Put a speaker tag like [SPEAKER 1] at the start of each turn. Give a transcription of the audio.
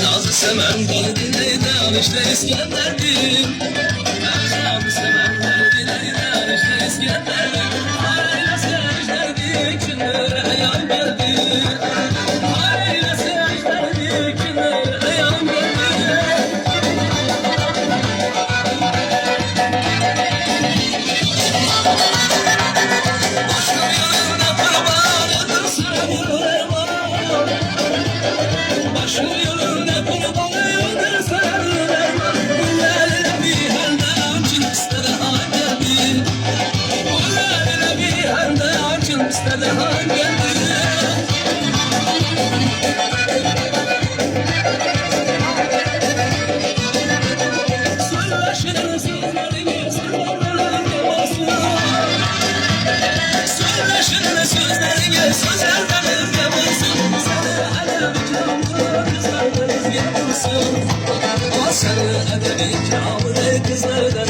[SPEAKER 1] Nazlı seven kalbineyden işte İskender'dim. Nazlı seven kalbineyden işte İskender'dim. Hayla secderdik günlere yan geldi. Hayla secderdik günlere yan geldi. Başka yoluna kurbanıdır sarılır var. Başka yoluna kurbanıdır sarılır var. Bunlarla bir halde açın istedi hangi. Bunlarla bir halde açın istedi hangi. Söyleşin sözlerini sırlarına basın. Söyleşin sözlerini sözlerden yapılsın. Seni edebi kamlı kızlardan yapılsın. Seni edebi kamlı kızlardan